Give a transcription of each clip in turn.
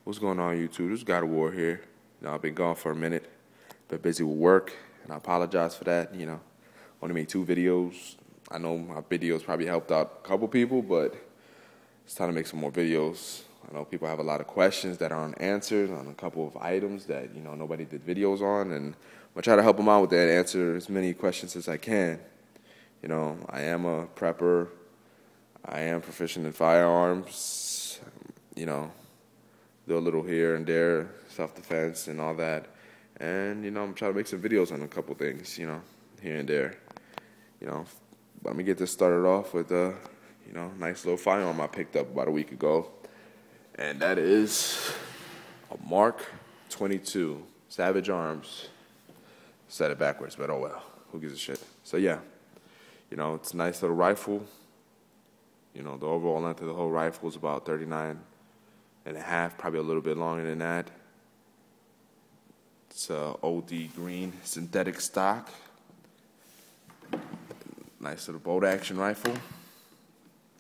What's going on, YouTube? This is God of War here. I've been gone for a minute. Been busy with work, and I apologize for that. Only made 2 videos. I know my videos probably helped out a couple people, but it's time to make some more videos. I know people have a lot of questions that are unanswered on a couple of items that, nobody did videos on, and I'm going to try to help them out with that, answer as many questions as I can. I am a prepper. I am proficient in firearms. Do a little here and there, self-defense and all that. And, I'm trying to make some videos on a couple things, here and there. Let me get this started off with a, nice little firearm I picked up about a week ago. And that is a Mark 22 Savage Arms. Said it backwards, but oh well, who gives a shit? So yeah, it's a nice little rifle. The overall length of the whole rifle is about 39.5, probably a little bit longer than that. It's a OD green synthetic stock. Nice little bolt action rifle.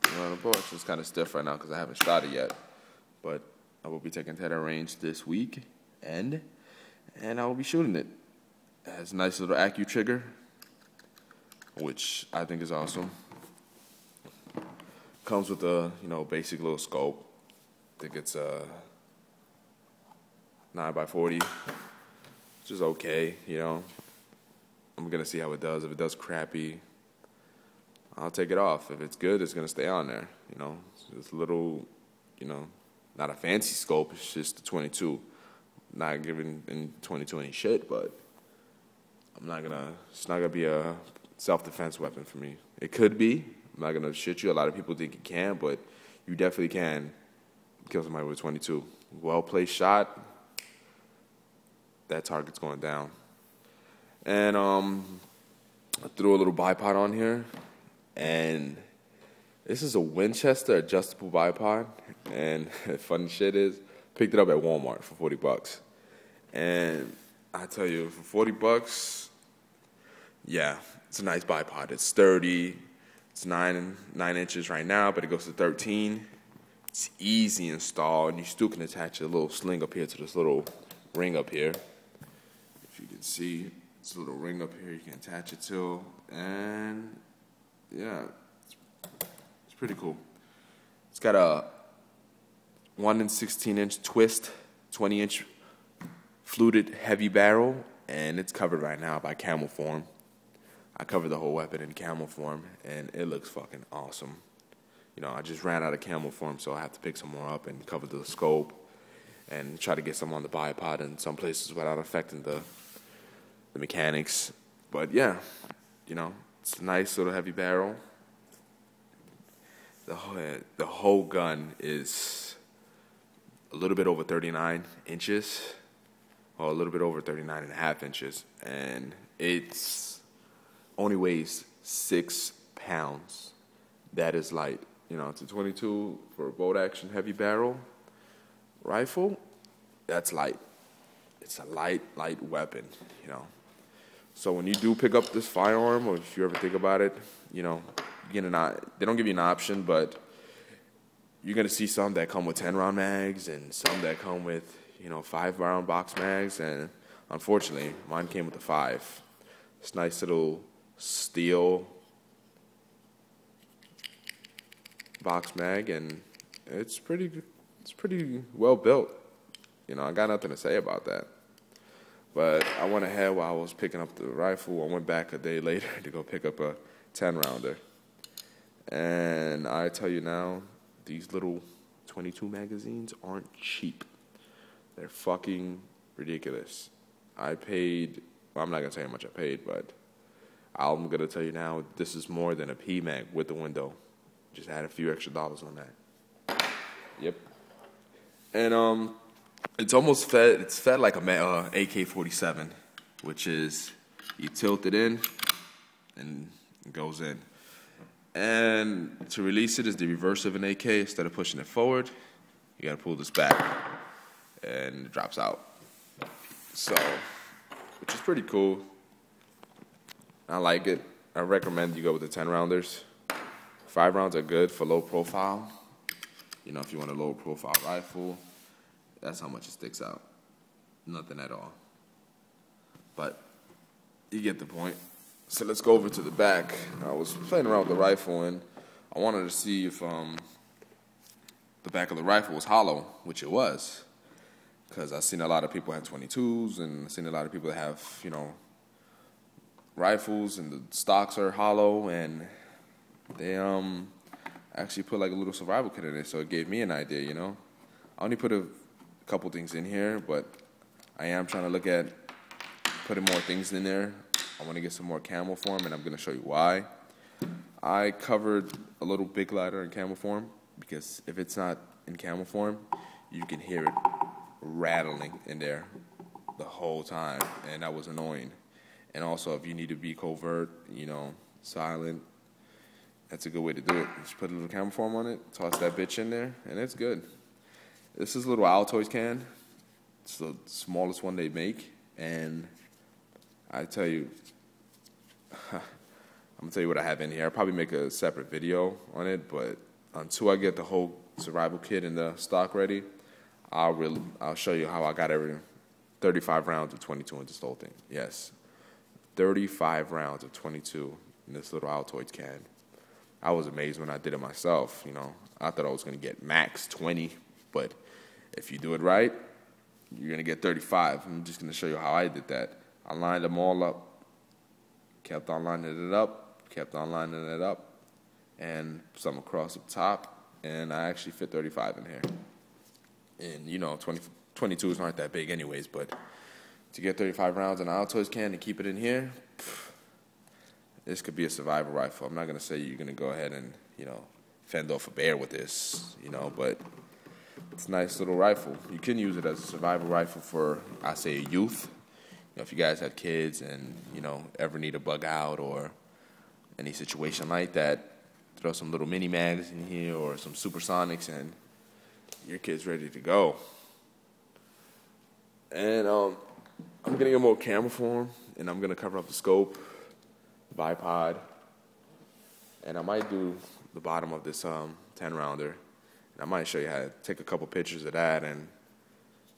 The bolt action is kind of stiff right now because I haven't shot it yet. But I will be taking it to that range this week, and I will be shooting it. It has a nice little Accu trigger, which I think is awesome. Comes with a basic little scope. I think it's a 9x40, which is okay. I'm gonna see how it does. If it does crappy, I'll take it off. If it's good, it's gonna stay on there. It's a little, not a fancy scope. It's just a 22. Not giving in 22 any shit, but it's not gonna be a self-defense weapon for me. It could be. I'm not gonna shit you. A lot of people think you can, but you definitely can kill somebody with a 22. Well-placed shot, that target's going down. And I threw a little bipod on here, and this is a Winchester adjustable bipod. And the funny shit is, picked it up at Walmart for $40. And I tell you, for $40, yeah, it's a nice bipod. It's sturdy. It's 9 inches right now, but it goes to 13. It's easy install, and you still can attach a little sling up here to this little ring up here. If you can see, it's a little ring up here you can attach it to, and yeah, it's pretty cool. It's got a 1 16-inch twist, 20-inch fluted heavy barrel, and it's covered right now by camel form. I covered the whole weapon in camel form, and it looks fucking awesome. I just ran out of camel form, so I have to pick some more up and cover the scope and try to get some on the bipod in some places without affecting the mechanics. But yeah, it's a nice little heavy barrel. The whole gun is a little bit over 39 inches, or a little bit over 39.5 inches, and it's only weighs 6 pounds. That is light. It's a 22 for a bolt action heavy barrel rifle. That's light. It's a light weapon, So when you do pick up this firearm, or if you ever think about it, they don't give you an option, but you're gonna see some that come with 10-round mags and some that come with 5-round box mags, and unfortunately, mine came with a 5. It's nice little steel box mag, and it's pretty well built. I got nothing to say about that. But I went ahead while I was picking up the rifle. I went back a day later to go pick up a 10-rounder. And I tell you now, these little 22 magazines aren't cheap. They're fucking ridiculous. I paid, well, I'm not going to tell you how much I paid, but I'm going to tell you now, this is more than a P-Mag with the window. Just add a few extra dollars on that. Yep. And it's almost fed. It's fed like a AK-47, which is you tilt it in and it goes in. And to release it is the reverse of an AK. Instead of pushing it forward, you got to pull this back, and it drops out. So, which is pretty cool. I like it. I recommend you go with the 10-rounders. 5 rounds are good for low profile. If you want a low profile rifle. That's how much it sticks out. Nothing at all. But you get the point. So let's go over to the back. I was playing around with the rifle, and I wanted to see if the back of the rifle was hollow, which it was. Because I've seen a lot of people have 22s, and I've seen a lot of people that have, rifles, and the stocks are hollow, and they actually put like a little survival kit in it, so it gave me an idea, I only put a couple things in here, but I am trying to look at putting more things in there. I want to get some more camel form, and I'm going to show you why. I covered a little big lighter in camel form, because if it's not in camel form, you can hear it rattling in there the whole time, and that was annoying. And also, if you need to be covert, silent, that's a good way to do it. Just put a little camel form on it, toss that bitch in there, and it's good. This is a little Altoids can. It's the smallest one they make, and I tell you, I'm gonna tell you what I have in here. I'll probably make a separate video on it, but until I get the whole survival kit and the stock ready, I'll show you how I got 35 rounds of 22 in this whole thing. Yes, 35 rounds of 22 in this little Altoids can. I was amazed when I did it myself. I thought I was gonna get max 20, but if you do it right, you're gonna get 35. I'm just gonna show you how I did that. I lined them all up, kept on lining it up, and some across the top, and I actually fit 35 in here. And 22s aren't that big anyways, but to get 35 rounds in an Altoids can and keep it in here, this could be a survival rifle. I'm not gonna say you're gonna go ahead and fend off a bear with this, but it's a nice little rifle. You can use it as a survival rifle for, I say, a youth. If you guys have kids and, ever need a bug out or any situation like that, throw some little mini mags in here or some supersonics and your kid's ready to go. And I'm going to get more camera for him, and I'm going to cover up the scope, the bipod, and I might do the bottom of this 10-rounder. And I might show you how to take a couple pictures of that and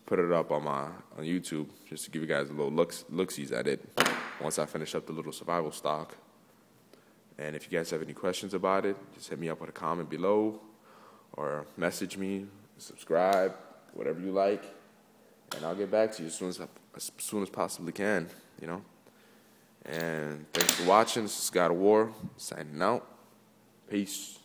put it up on YouTube just to give you guys a little look-sees at it once I finish up the little survival stock. And if you guys have any questions about it, just hit me up with a comment below or message me, subscribe, whatever you like, and I'll get back to you as soon as possibly can, And thanks for watching. This is God of War, signing out. Peace.